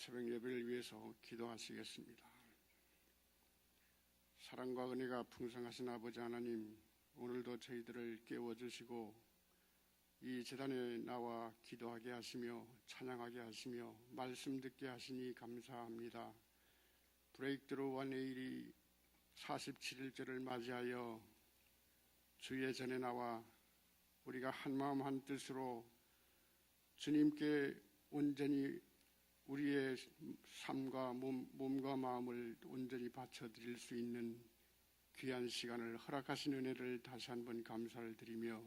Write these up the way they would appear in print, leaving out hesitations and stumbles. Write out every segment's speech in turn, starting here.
새벽 예배를 위해서 기도하시겠습니다. 사랑과 은혜가 풍성하신 아버지 하나님, 오늘도 저희들을 깨워주시고 이 제단에 나와 기도하게 하시며 찬양하게 하시며 말씀 듣게 하시니 감사합니다. 브레이크드루 원에일이 47일째를 맞이하여 주의 전에 나와 우리가 한마음 한뜻으로 주님께 온전히 우리의 삶과 몸과 마음을 온전히 바쳐드릴 수 있는 귀한 시간을 허락하신 은혜를 다시 한번 감사를 드리며,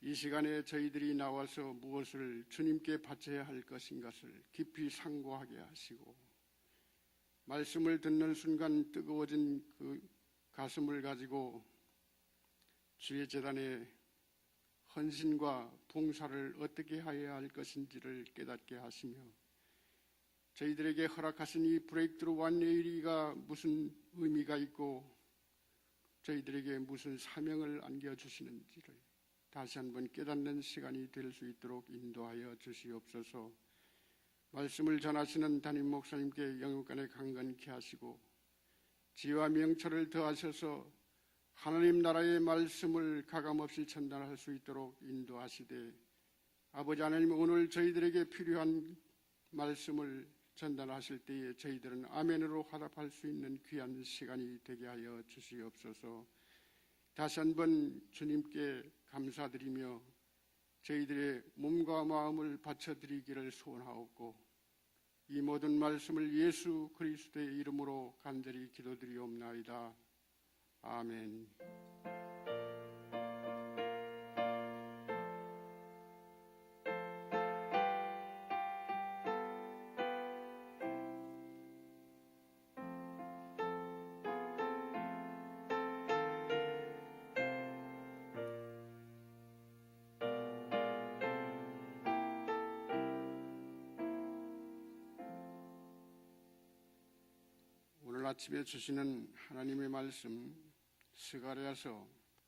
이 시간에 저희들이 나와서 무엇을 주님께 바쳐야 할 것인 것을 깊이 상고하게 하시고, 말씀을 듣는 순간 뜨거워진 그 가슴을 가지고 주의 제단에 헌신과 봉사를 어떻게 해야 할 것인지를 깨닫게 하시며, 저희들에게 허락하신 이 브레이크드루 원에일이가 무슨 의미가 있고 저희들에게 무슨 사명을 안겨주시는지를 다시 한번 깨닫는 시간이 될 수 있도록 인도하여 주시옵소서. 말씀을 전하시는 담임 목사님께 영육간에 강건케 하시고 지혜와 명철을 더하셔서 하나님 나라의 말씀을 가감없이 전달할 수 있도록 인도하시되, 아버지 하나님, 오늘 저희들에게 필요한 말씀을 전달하실 때에 저희들은 아멘으로 화답할 수 있는 귀한 시간이 되게 하여 주시옵소서. 다시 한번 주님께 감사드리며 저희들의 몸과 마음을 바쳐드리기를 소원하옵고, 이 모든 말씀을 예수 그리스도의 이름으로 간절히 기도드리옵나이다. 아멘. 오늘 아침에 주시는 하나님의 말씀, 스가랴서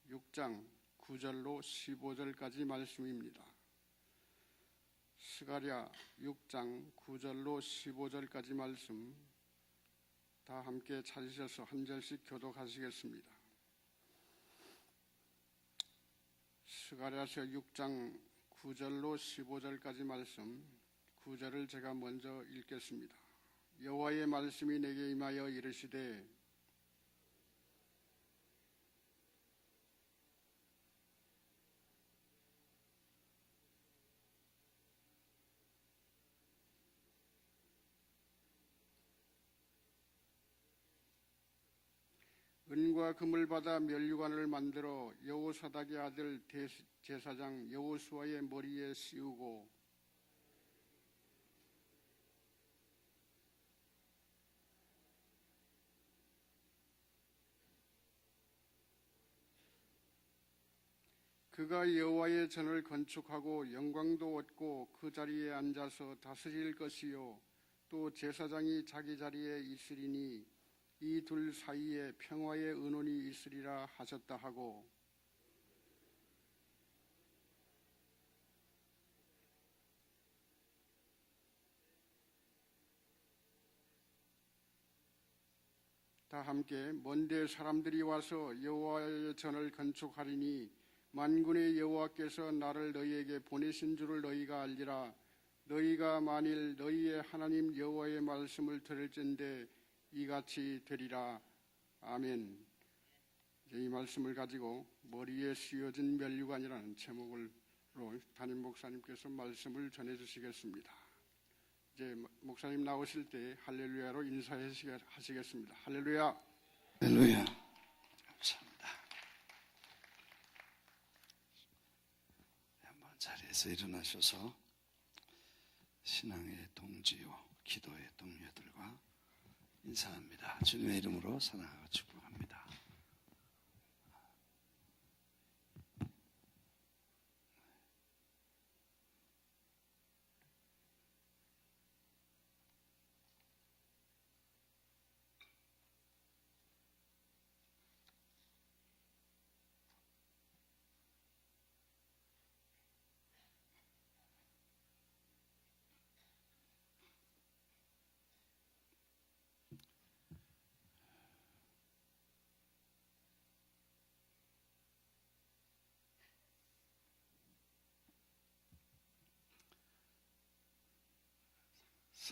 6장 9절로 15절까지 말씀입니다. 스가랴 6장 9절로 15절까지 말씀 다 함께 찾으셔서 한 절씩 교독하시겠습니다. 스가랴서 6장 9절로 15절까지 말씀, 9절을 제가 먼저 읽겠습니다. 여호와의 말씀이 내게 임하여 이르시되, 은과 금을 받아 면류관을 만들어 여호사닥의 아들 제사장 여호수아의 머리에 씌우고, 그가 여호와의 전을 건축하고 영광도 얻고 그 자리에 앉아서 다스릴 것이요, 또 제사장이 자기 자리에 있으리니 이 둘 사이에 평화의 은원이 있으리라 하셨다 하고, 다 함께 먼데 사람들이 와서 여호와의 전을 건축하리니 만군의 여호와께서 나를 너희에게 보내신 줄을 너희가 알리라. 너희가 만일 너희의 하나님 여호와의 말씀을 들을진대 이같이 되리라. 아멘. 이 말씀을 가지고 머리에 씌워진 면류관이라는 제목으로 담임 목사님께서 말씀을 전해주시겠습니다. 이제 목사님 나오실 때 할렐루야로 인사하시겠습니다. 할렐루야. 할렐루야. 감사합니다. 한번 자리에서 일어나셔서 신앙의 동지요, 기도의 동료들과 인사합니다. 주님의 이름으로 사랑하고 축복합니다.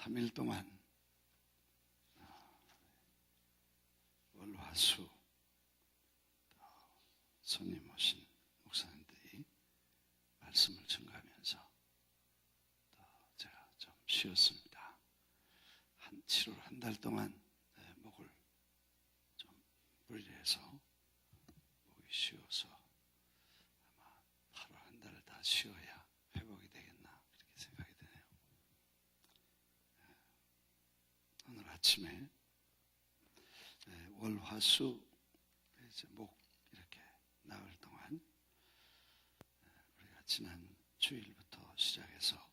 3일 동안 월화수 손님 오신 목사님들이 말씀을 증거하면서 또 제가 좀 쉬었습니다. 7월 한 달 동안 목을 좀 분리해서 목이 쉬어서 아마 8월 한 달을 다 쉬어야 회복이 되겠나 그렇게 생각이 드네요. 오늘 아침에 월화수 이제 목 이렇게 나흘 동안 우리가 지난 주일부터 시작해서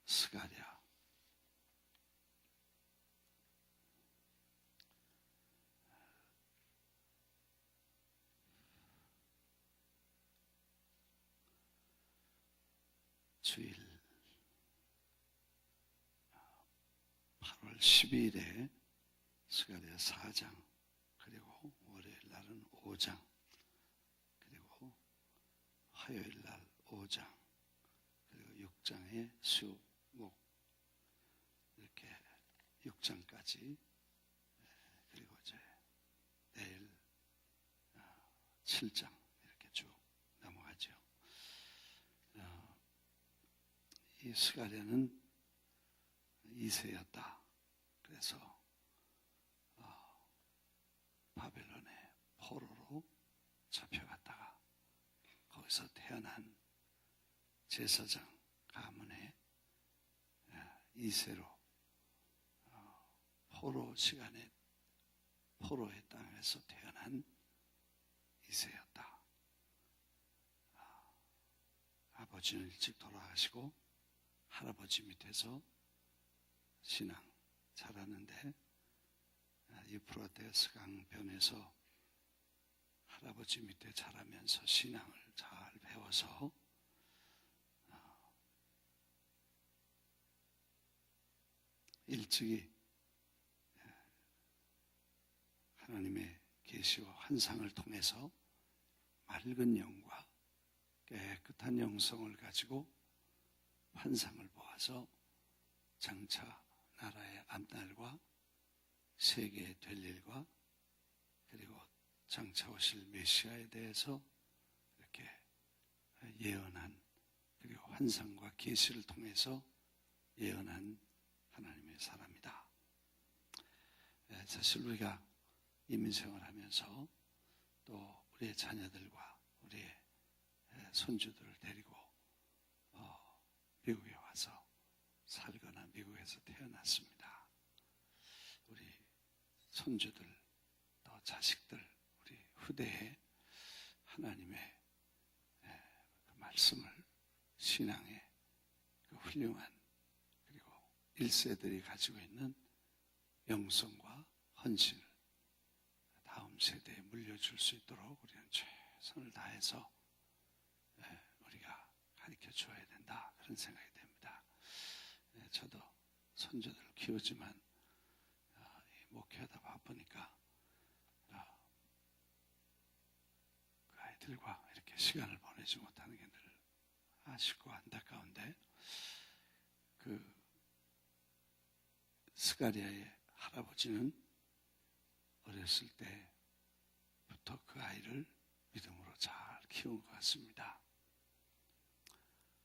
스가랴 주일 8월 12일에 스가랴 4장 그리고 월요일 날은 5장 그리고 화요일 날 5장 그리고 6장에 수, 목 이렇게 6장까지 그리고 이제 내일 7장 이렇게 쭉 넘어가죠. 이 스가랴는 2세였다. 그래서 바벨론의 포로로 잡혀갔다가 거기서 태어난 제사장 가문의 2세로 포로 시간에 포로의 땅에서 태어난 2세였다. 아버지는 일찍 돌아가시고 할아버지 밑에서 신앙 자랐는데 유프라테스 강변에서 할아버지 밑에 자라면서 신앙을 잘 배워서 일찍이 하나님의 계시와 환상을 통해서 맑은 영과 깨끗한 영성을 가지고 환상을 보아서 장차 나라의 앞날과 세계에 될 일과 그리고 장차 오실 메시아에 대해서 이렇게 예언한 그리고 환상과 계시를 통해서 예언한 하나님의 사람이다. 사실 우리가 이민생활을 하면서 또 우리의 자녀들과 우리의 손주들을 데리고 미국에 와서 살거나 미국에서 태어났습니다. 우리 손주들 또 자식들 우리 후대에 하나님의 그 말씀을 신앙의 그 훌륭한 그리고 1세들이 가지고 있는 영성과 헌신을 다음 세대에 물려줄 수 있도록 우리는 최선을 다해서 우리가 가르쳐 줘야 된다 그런 생각이 됩니다. 저도 손주들을 키우지만 목회하다 바쁘니까 그 아이들과 이렇게 시간을 보내지 못하는 게 늘 아쉽고 안타까운데 그 스가랴의 할아버지는 어렸을 때부터 그 아이를 믿음으로 잘 키운 것 같습니다.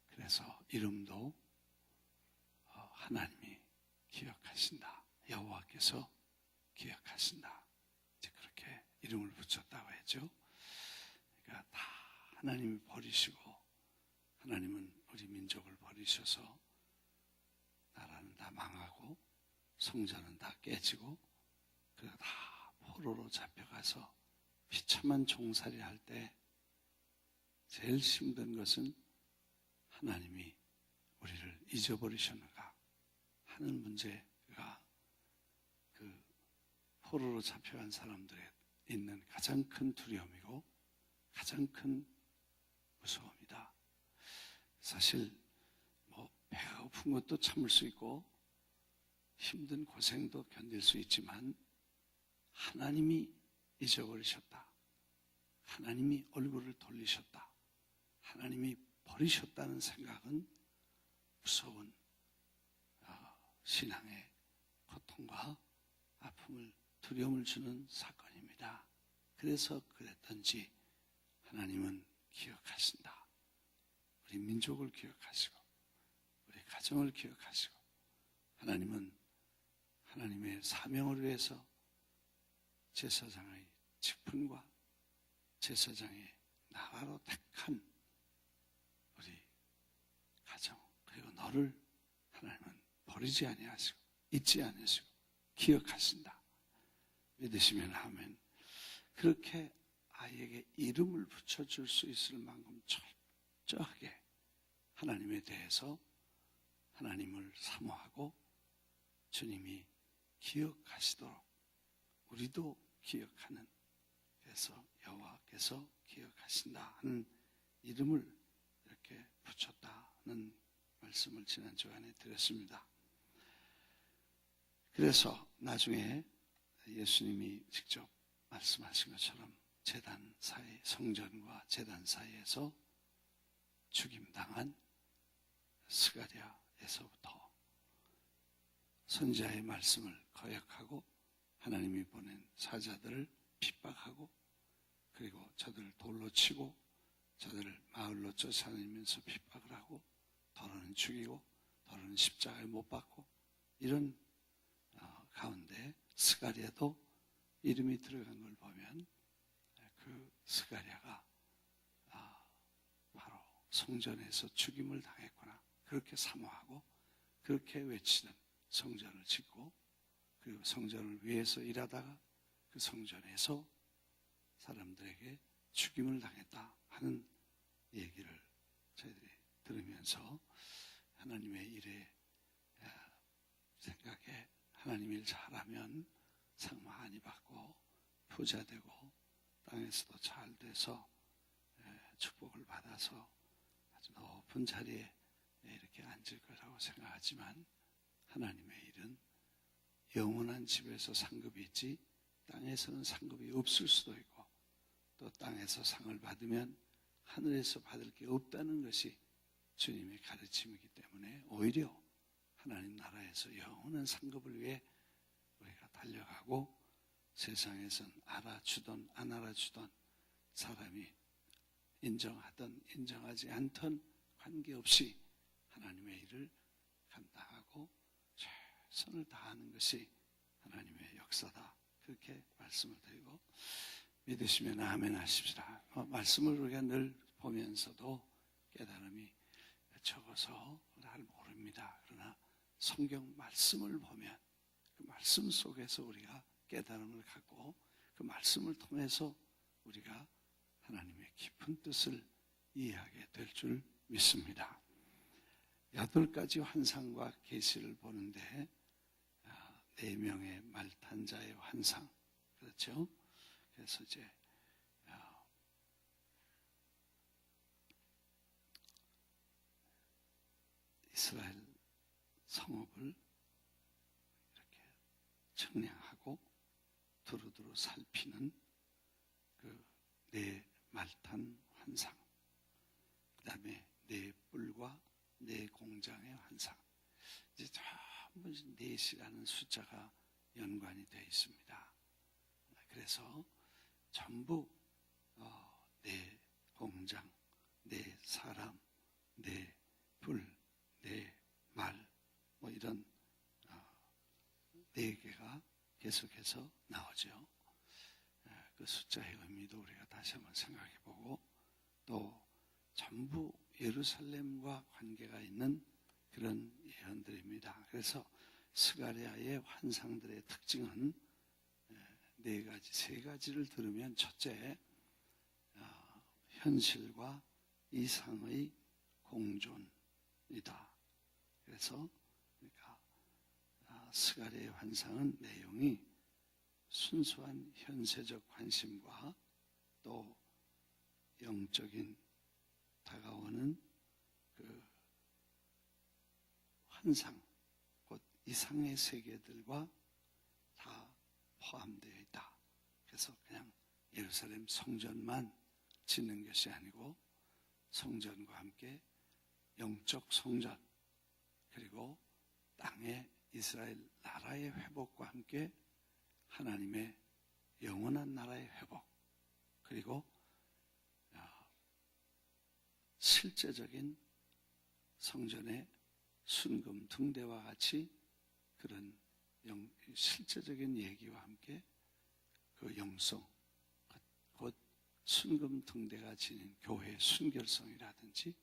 그래서 이름도 하나님이 기억하신다. 여호와께서 기억하신다. 이제 그렇게 이름을 붙였다고 했죠. 그러니까 다 하나님이 버리시고 하나님은 우리 민족을 버리셔서 나라는 다 망하고 성전은 다 깨지고 그리고 다 포로로 잡혀가서 비참한 종살이 할 때 제일 힘든 것은 하나님이 우리를 잊어버리셨는가 하는 문제가 그 포로로 잡혀간 사람들에 있는 가장 큰 두려움이고 가장 큰 무서움이다. 사실 배가 고픈 것도 참을 수 있고 힘든 고생도 견딜 수 있지만 하나님이 잊어버리셨다. 하나님이 얼굴을 돌리셨다. 하나님이 버리셨다는 생각은 무서운 신앙의 고통과 아픔을 두려움을 주는 사건입니다. 그래서 그랬던지 하나님은 기억하신다. 우리 민족을 기억하시고 우리 가정을 기억하시고 하나님은 하나님의 사명을 위해서 제사장의 직분과 제사장의 나라로 택한 우리 가정 그리고 너를 하나님은 버리지 아니하시고 잊지 않으시고 기억하신다. 믿으시면 아멘. 그렇게 아이에게 이름을 붙여줄 수 있을 만큼 철저하게 하나님에 대해서 하나님을 사모하고 주님이 기억하시도록 우리도 기억하는, 그래서 여호와께서 기억하신다 하는 이름을 이렇게 붙였다는 말씀을 지난 주간에 드렸습니다. 그래서 나중에 예수님이 직접 말씀하신 것처럼 제단 사이, 성전과 제단 사이에서 죽임당한 스가랴에서부터 선지자의 말씀을 거역하고 하나님이 보낸 사자들을 핍박하고 그리고 저들을 돌로 치고 저들을 마을로 쫓아내면서 핍박을 하고 더러는 죽이고 더러는 십자가에 못 박고 이런 가운데 스가랴도 이름이 들어간 걸 보면 그 스가랴가 바로 성전에서 죽임을 당했구나 그렇게 사모하고 그렇게 외치는 성전을 짓고 그리고 성전을 위해서 일하다가 그 성전에서 사람들에게 죽임을 당했다 하는 얘기를 저희들이 들으면서 하나님의 일에 생각에 하나님 일 잘하면 상 많이 받고 부자 되고 땅에서도 잘 돼서 축복을 받아서 아주 높은 자리에 이렇게 앉을 거라고 생각하지만 하나님의 일은 영원한 집에서 상급이 있지 땅에서는 상급이 없을 수도 있고 또 땅에서 상을 받으면 하늘에서 받을 게 없다는 것이 주님의 가르침이기 때문에 오히려 하나님 나라에서 영원한 상급을 위해 우리가 달려가고 세상에선 알아주던 안 알아주던 사람이 인정하던 인정하지 않던 관계없이 하나님의 일을 감당하고 최선을 다하는 것이 하나님의 역사다. 그렇게 말씀을 드리고 믿으시면 아멘 하십시다. 말씀을 우리가 늘 보면서도 깨달음이 적어서 잘 모릅니다. 그러나 성경 말씀을 보면 그 말씀 속에서 우리가 깨달음을 갖고 그 말씀을 통해서 우리가 하나님의 깊은 뜻을 이해하게 될 줄 믿습니다. 8가지 환상과 계시를 보는데 4명의 말탄자의 환상, 그렇죠? 그래서 이제 이스라엘 성읍을 이렇게 청량하고 두루두루 살피는 그 4말탄 환상, 그 다음에 4뿔과 4공장의 환상. 이제 전부 4시라는 숫자가 연관이 되어 있습니다. 그래서 전부 4공장, 4사람, 4뿔, 4말 뭐 이런 4개가 계속해서 나오죠. 그 숫자의 의미도 우리가 다시 한번 생각해보고 또 전부 예루살렘과 관계가 있는 그런 예언들입니다. 그래서 스가랴의 환상들의 특징은 4가지, 3가지를 들으면 첫째, 현실과 이상의 공존이다. 그래서 그러니까 스가랴의 환상은 내용이 순수한 현세적 관심과 또 영적인 다가오는 그 환상, 곧 이상의 세계들과 다 포함되어 있다. 그래서 그냥 예루살렘 성전만 짓는 것이 아니고 성전과 함께 영적 성전 그리고 땅의 이스라엘 나라의 회복과 함께 하나님의 영원한 나라의 회복, 그리고 실제적인 성전의 순금 등대와 같이 그런 실제적인 얘기와 함께 그 영성, 곧 순금 등대가 지닌 교회의 순결성이라든지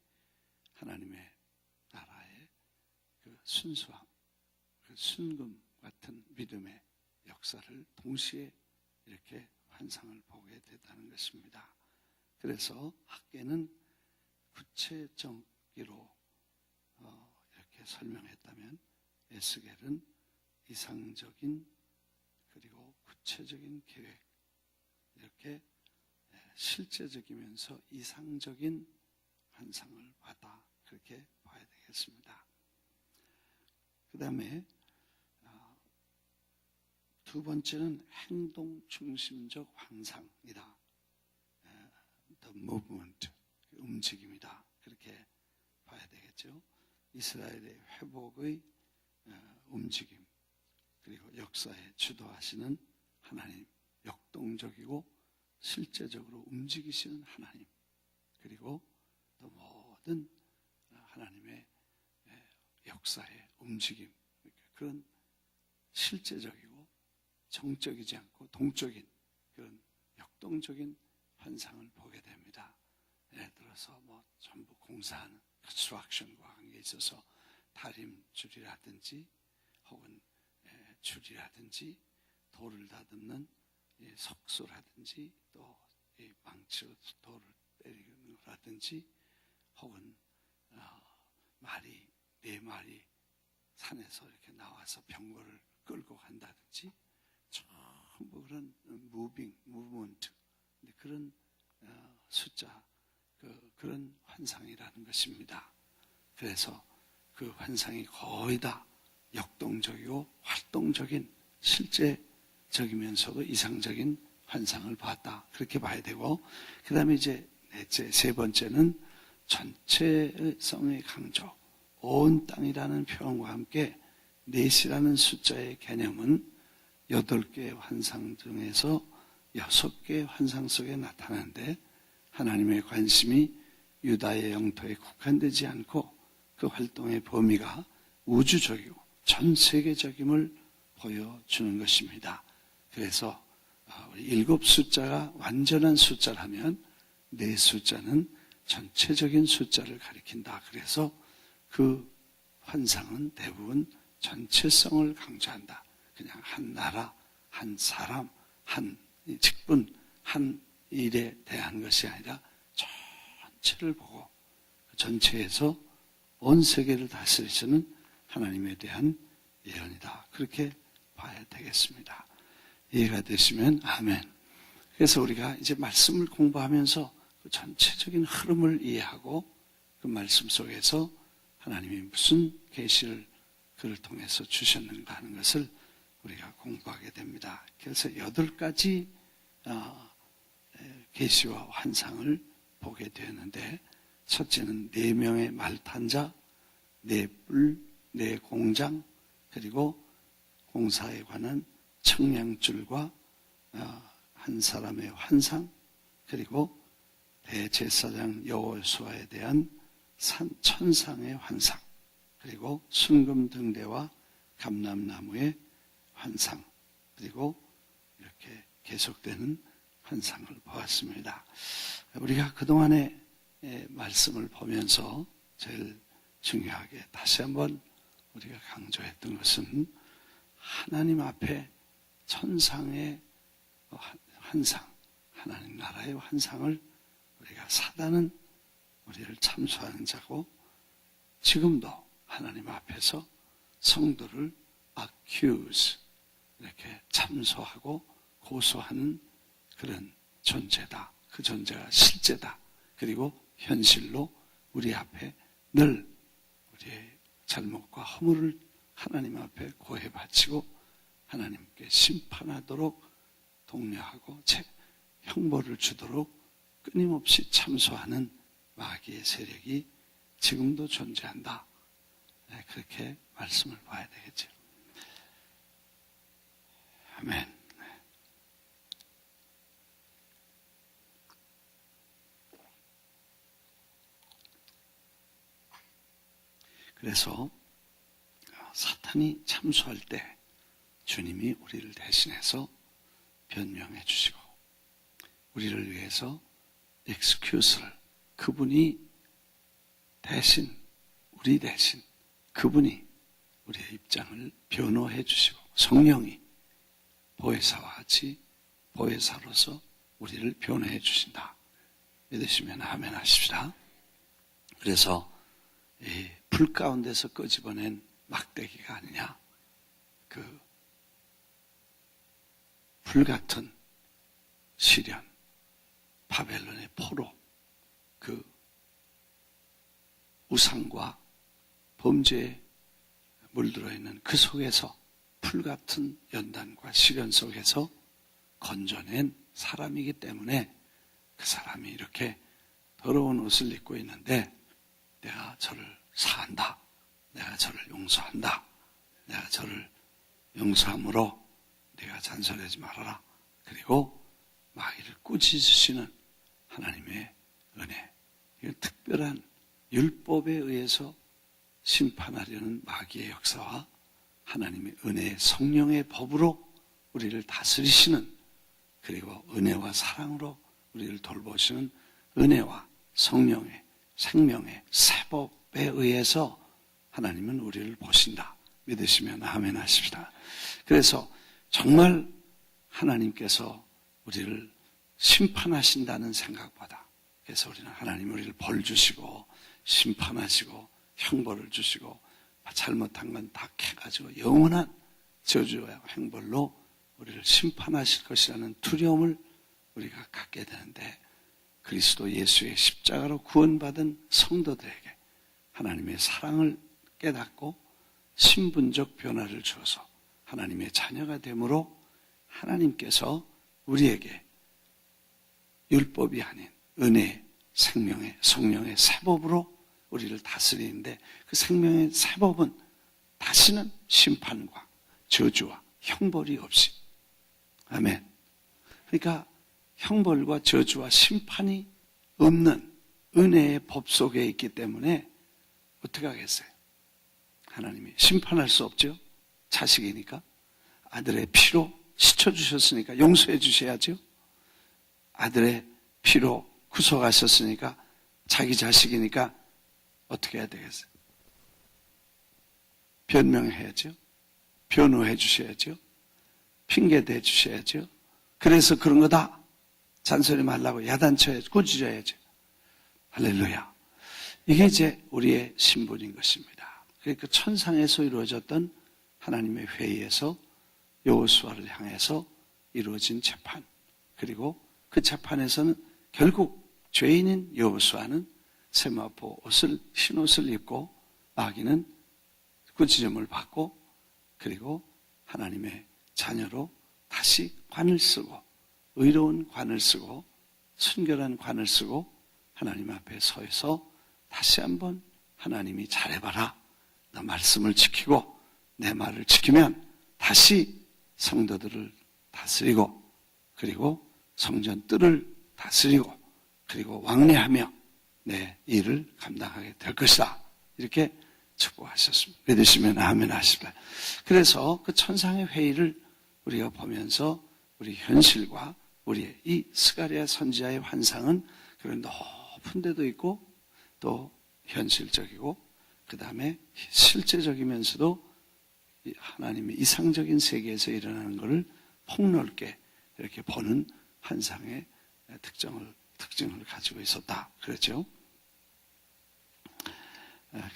하나님의 나라의 그 순수함, 그 순금 같은 믿음의 역사를 동시에 이렇게 환상을 보게 됐다는 것입니다. 그래서 학계는 구체적으로 이렇게 설명했다면 에스겔은 이상적인 그리고 구체적인 계획, 이렇게 실제적이면서 이상적인 환상을 받아 그렇게 봐야 되겠습니다. 그 다음에 두 번째는 행동 중심적 환상이다. The movement, 움직임이다. 그렇게 봐야 되겠죠. 이스라엘의 회복의 움직임, 그리고 역사에 주도하시는 하나님, 역동적이고 실제적으로 움직이시는 하나님, 그리고 또 모든 하나님의 역사의 움직임, 그런 실제적이고 정적이지 않고 동적인 그런 역동적인 환상을 보게 됩니다. 예를 들어서 전부 공사하는 컨스트럭션과 관계에 있어서 다림줄이라든지 혹은 줄이라든지 돌을 다듬는 석소라든지 또 망치로 돌을 때리는 거라든지 혹은 네 마리 산에서 이렇게 나와서 병거를 끌고 간다든지 전부 그런 무브먼트, 그런 숫자, 그런 환상이라는 것입니다. 그래서 그 환상이 거의 다 역동적이고 활동적인 실제적이면서도 이상적인 환상을 봤다. 그렇게 봐야 되고, 그 다음에 이제 세 번째는 전체성의 강조, 온 땅이라는 표현과 함께 넷이라는 숫자의 개념은 8개의 환상 중에서 6개의 환상 속에 나타나는데 하나님의 관심이 유다의 영토에 국한되지 않고 그 활동의 범위가 우주적이고 전 세계적임을 보여주는 것입니다. 그래서 7 숫자가 완전한 숫자라면 4 숫자는 전체적인 숫자를 가리킨다. 그래서 그 환상은 대부분 전체성을 강조한다. 그냥 한 나라, 한 사람, 한 직분, 한 일에 대한 것이 아니라 전체를 보고 그 전체에서 온 세계를 다스리시는 하나님에 대한 예언이다. 그렇게 봐야 되겠습니다. 이해가 되시면 아멘. 그래서 우리가 이제 말씀을 공부하면서 그 전체적인 흐름을 이해하고 그 말씀 속에서 하나님이 무슨 계시를 그를 통해서 주셨는가 하는 것을 우리가 공부하게 됩니다. 그래서 8가지 계시와 환상을 보게 되었는데, 첫째는 4명의 말탄자, 4뿔, 4공장, 그리고 공사에 관한 청량줄과 한 사람의 환상, 그리고 대제사장 여호수아에 대한 천상의 환상, 그리고 순금 등대와 감람나무의 환상, 그리고 이렇게 계속되는 환상을 보았습니다. 우리가 그동안의 말씀을 보면서 제일 중요하게 다시 한번 우리가 강조했던 것은 하나님 앞에 천상의 환상, 하나님 나라의 환상을 우리가 사단은 우리를 참소하는 자고, 지금도 하나님 앞에서 성도를 accuse, 이렇게 참소하고 고소하는 그런 존재다. 그 존재가 실제다. 그리고 현실로 우리 앞에 늘 우리의 잘못과 허물을 하나님 앞에 고해 바치고 하나님께 심판하도록 독려하고 형벌을 주도록 끊임없이 참소하는 마귀의 세력이 지금도 존재한다. 그렇게 말씀을 봐야 되겠죠. 아멘. 그래서 사탄이 참소할 때 주님이 우리를 대신해서 변명해 주시고 우리를 위해서 excuse를 그분이 대신 우리 대신 그분이 우리의 입장을 변호해 주시고 성령이 보혜사와 같이 보혜사로서 우리를 변호해 주신다. 믿으시면 아멘 하십시다. 그래서 이 불 가운데서 끄집어낸 막대기가 아니냐. 그 불같은 시련, 바벨론의 포로, 그 우상과 범죄에 물들어 있는 그 속에서 불같은 연단과 시련 속에서 건져낸 사람이기 때문에 그 사람이 이렇게 더러운 옷을 입고 있는데 내가 저를 사한다. 내가 저를 용서한다. 내가 저를 용서함으로 내가 잔소리하지 말아라. 그리고 마귀를 꾸짖으시는 하나님의 은혜. 이건 특별한 율법에 의해서 심판하려는 마귀의 역사와 하나님의 은혜의 성령의 법으로 우리를 다스리시는 그리고 은혜와 사랑으로 우리를 돌보시는 은혜와 성령의 생명의 새법에 의해서 하나님은 우리를 보신다. 믿으시면 아멘 하십시다. 그래서 정말 하나님께서 우리를 심판하신다는 생각보다 그래서 우리는 하나님 우리를 벌 주시고 심판하시고 형벌을 주시고 잘못한 건 다 캐가지고 영원한 저주와 형벌로 우리를 심판하실 것이라는 두려움을 우리가 갖게 되는데 그리스도 예수의 십자가로 구원받은 성도들에게 하나님의 사랑을 깨닫고 신분적 변화를 주어서 하나님의 자녀가 되므로 하나님께서 우리에게 율법이 아닌 은혜, 생명의, 성령의 새법으로 우리를 다스리는데 그 생명의 새법은 다시는 심판과 저주와 형벌이 없이 아멘. 그러니까 형벌과 저주와 심판이 없는 은혜의 법 속에 있기 때문에 어떻게 하겠어요? 하나님이 심판할 수 없죠. 자식이니까 아들의 피로 씻어주셨으니까 용서해 주셔야죠. 아들의 피로 구속하셨으니까 자기 자식이니까 어떻게 해야 되겠어요? 변명해야죠. 변호해 주셔야죠. 핑계 대 주셔야죠. 그래서 그런 거다. 잔소리 말라고 야단쳐야죠. 꾸짖어야죠. 할렐루야. 이게 이제 우리의 신분인 것입니다. 그러니까 천상에서 이루어졌던 하나님의 회의에서 여호수아를 향해서 이루어진 재판 그리고 그 재판에서는 결국 죄인인 여호수아는 세마포 옷을 흰 옷을 입고 마귀는 구지점을 받고 그리고 하나님의 자녀로 다시 관을 쓰고 의로운 관을 쓰고 순결한 관을 쓰고 하나님 앞에 서서 다시 한번 하나님이 잘해봐라. 너 말씀을 지키고 내 말을 지키면 다시 성도들을 다스리고 그리고 성전 뜰을 다스리고 그리고 왕래하며 내 일을 감당하게 될 것이다. 이렇게 축복하셨습니다. 믿으시면 아멘 하십시다. 그래서 그 천상의 회의를 우리가 보면서 우리 현실과 우리의 이 스가랴 선지자의 환상은 그런 높은 데도 있고 또 현실적이고 그 다음에 실제적이면서도 하나님의 이상적인 세계에서 일어나는 것을 폭넓게 이렇게 보는 환상의 특징을 가지고 있었다. 그렇죠?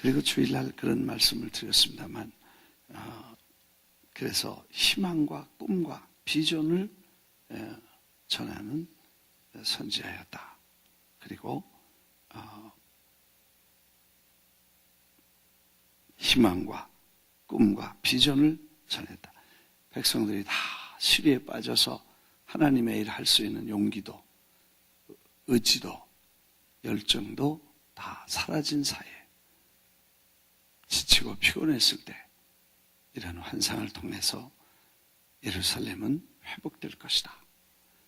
그리고 주일날 그런 말씀을 드렸습니다만 그래서 희망과 꿈과 비전을 전하는 선지자였다. 그리고 희망과 꿈과 비전을 전했다. 백성들이 다 시리에 빠져서 하나님의 일을 할 수 있는 용기도 의지도 열정도 다 사라진 사이에 지치고 피곤했을 때 이런 환상을 통해서 예루살렘은 회복될 것이다.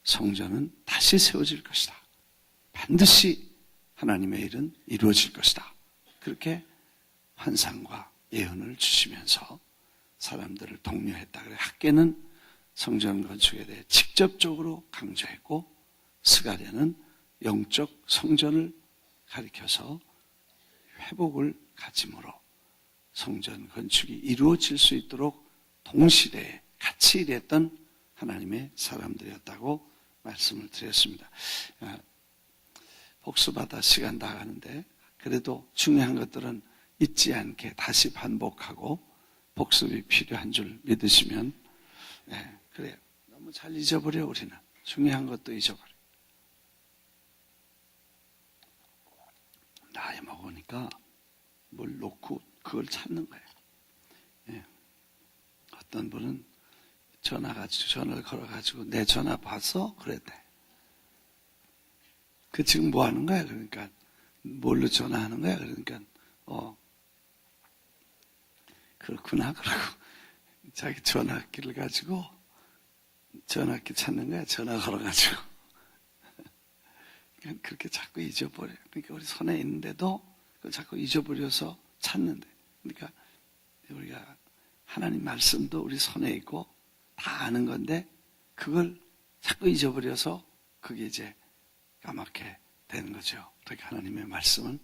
성전은 다시 세워질 것이다. 반드시 하나님의 일은 이루어질 것이다. 그렇게 환상과 예언을 주시면서 사람들을 독려했다. 그래 학개는 성전 건축에 대해 직접적으로 강조했고 스가랴는 영적 성전을 가리켜서 회복을 가짐으로 성전 건축이 이루어질 수 있도록 동시대에 같이 일했던 하나님의 사람들이었다고 말씀을 드렸습니다. 복습하다 시간 다 가는데 그래도 중요한 것들은 잊지 않게 다시 반복하고 복습이 필요한 줄 믿으시면 그래요. 너무 잘 잊어버려 우리는. 중요한 것도 잊어버려. 나이 먹으니까 뭘 놓고 그걸 찾는 거예요. 어떤 분은 전화를 걸어가지고 내 전화 봤어? 그랬대. 그 지금 뭐 하는 거야? 그러니까 뭘로 전화하는 거야? 그러니까 그렇구나. 그러고 자기 전화기를 가지고 전화기 찾는 거야. 전화 걸어가지고. 그렇게 자꾸 잊어버려요. 그러니까 우리 손에 있는데도 그걸 자꾸 잊어버려서 찾는데. 그러니까 우리가 하나님 말씀도 우리 손에 있고 다 아는 건데 그걸 자꾸 잊어버려서 그게 이제 까맣게 되는 거죠. 그러니까 하나님의 말씀은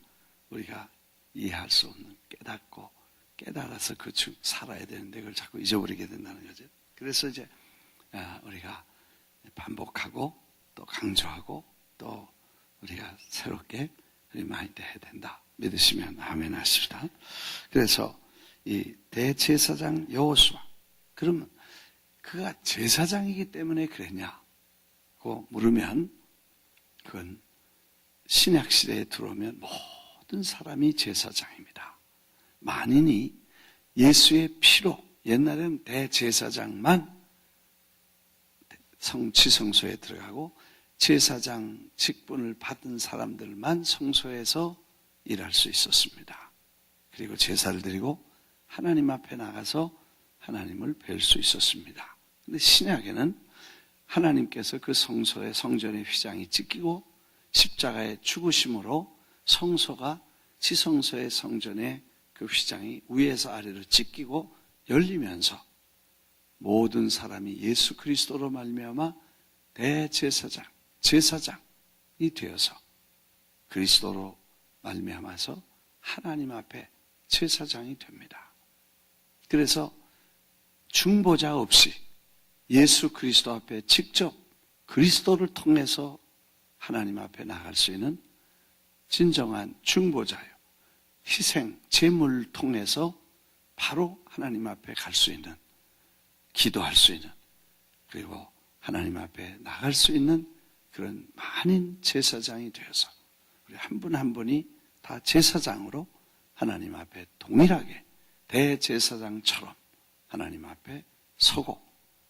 우리가 이해할 수 없는 깨닫고 깨달아서 그 중 살아야 되는데 그걸 자꾸 잊어버리게 된다는 거죠. 그래서 이제 우리가 반복하고 또 강조하고 또 우리가 새롭게 리마인드 해야 된다. 믿으시면 아멘 하십시다. 그래서 이 대제사장 여호수아 그러면 그가 제사장이기 때문에 그랬냐고 물으면 그건 신약시대에 들어오면 모든 사람이 제사장입니다. 만인이 예수의 피로 옛날에는 대제사장만 지성소에 들어가고 제사장 직분을 받은 사람들만 성소에서 일할 수 있었습니다. 그리고 제사를 드리고 하나님 앞에 나가서 하나님을 뵐 수 있었습니다. 그런데 신약에는 하나님께서 그 성소의 성전의 휘장이 찢기고 십자가의 죽으심으로 성소가 지성소의 성전의 그 휘장이 위에서 아래로 찢기고 열리면서 모든 사람이 예수 그리스도로 말미암아 대제사장, 제사장이 되어서 그리스도로 말미암아서 하나님 앞에 제사장이 됩니다. 그래서 중보자 없이 예수 그리스도 앞에 직접 그리스도를 통해서 하나님 앞에 나갈 수 있는 진정한 중보자요. 희생, 제물을 통해서 바로 하나님 앞에 갈 수 있는, 기도할 수 있는, 그리고 하나님 앞에 나갈 수 있는 그런 만인 제사장이 되어서 우리 한 분 한 분이 다 제사장으로 하나님 앞에 동일하게 대제사장처럼 하나님 앞에 서고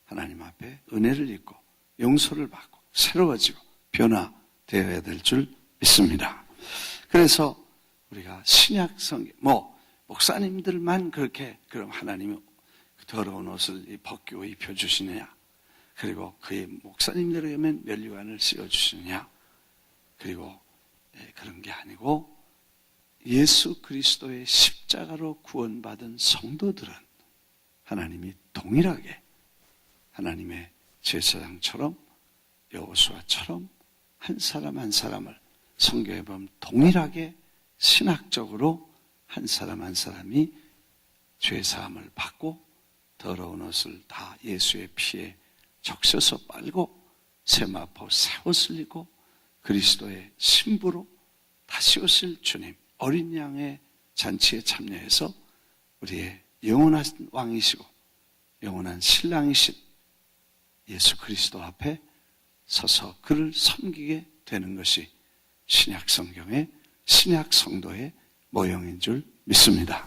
하나님 앞에 은혜를 입고 용서를 받고 새로워지고 변화되어야 될 줄 믿습니다. 그래서 우리가 신약 성경, 목사님들만 그렇게 그럼 하나님이 더러운 옷을 벗기고 입혀주시느냐? 그리고 그의 목사님들에게만 면류관을 씌워주시느냐? 그리고 그런 게 아니고 예수 그리스도의 십자가로 구원받은 성도들은 하나님이 동일하게 하나님의 제사장처럼 여호수아처럼 한 사람 한 사람을 성경에 보면 동일하게 신학적으로 한 사람 한 사람이 죄사함을 받고 더러운 옷을 다 예수의 피에 적셔서 빨고 세마포 새 옷을 입고 그리스도의 신부로 다시 오실 주님 어린 양의 잔치에 참여해서 우리의 영원한 왕이시고 영원한 신랑이신 예수 그리스도 앞에 서서 그를 섬기게 되는 것이 신약 성경의 신약 성도의 모형인 줄 믿습니다.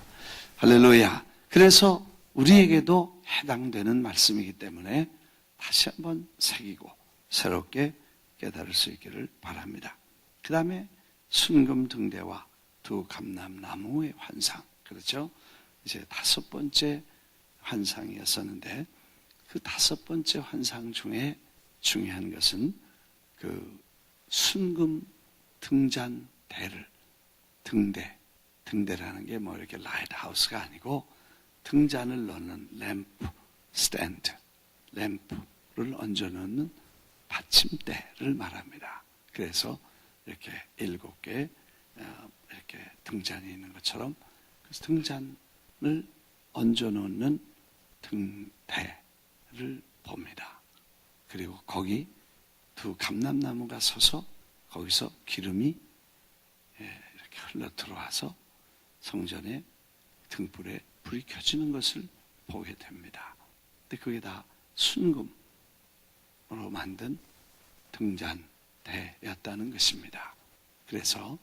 할렐루야. 그래서 우리에게도 해당되는 말씀이기 때문에 다시 한번 새기고 새롭게 깨달을 수 있기를 바랍니다. 그 다음에 순금 등대와 두 감람나무의 환상. 그렇죠? 이제 5번째 환상이었었는데 그 5번째 환상 중에 중요한 것은 그 순금 등잔대를 등대라는 게 뭐 이렇게 라이트하우스가 아니고 등잔을 넣는 램프 스탠드, 램프를 얹어놓는 받침대를 말합니다. 그래서 이렇게 7개 이렇게 등잔이 있는 것처럼 그래서 등잔을 얹어놓는 등대를 봅니다. 그리고 거기 2 감람나무가 서서 거기서 기름이 이렇게 흘러 들어와서 성전의 등불에 불이 켜지는 것을 보게 됩니다. 근데 그게 다 순금으로 만든 등잔대였다는 것입니다. 그래서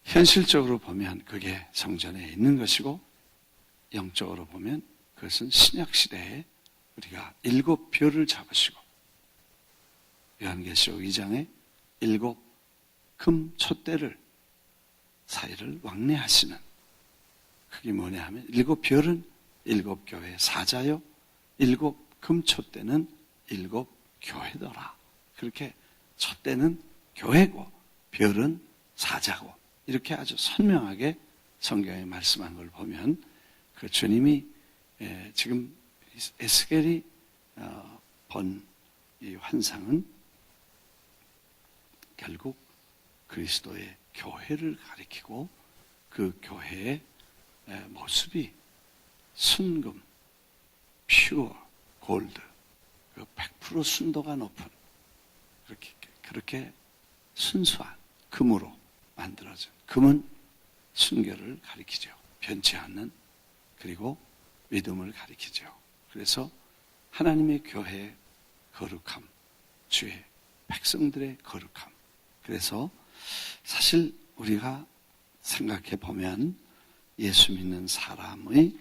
현실적으로 보면 그게 성전에 있는 것이고 영적으로 보면 그것은 신약시대에 우리가 7별을 잡으시고 요한계시록 2장에 7 금 촛대를 사이를 왕래하시는 그게 뭐냐 하면 7별은 7교회의 사자요 7 금 촛대는 7 교회더라. 그렇게 촛대는 교회고 별은 사자고 이렇게 아주 선명하게 성경에 말씀한 걸 보면 그 주님이 지금 에스겔이 본 이 환상은 결국 그리스도의 교회를 가리키고 그 교회의 모습이 순금, 퓨어, 골드, 100% 순도가 높은 그렇게 순수한 금으로 만들어진 금은 순결을 가리키죠. 변치 않는 그리고 믿음을 가리키죠. 그래서 하나님의 교회의 거룩함, 주의 백성들의 거룩함. 그래서 사실 우리가 생각해 보면 예수 믿는 사람의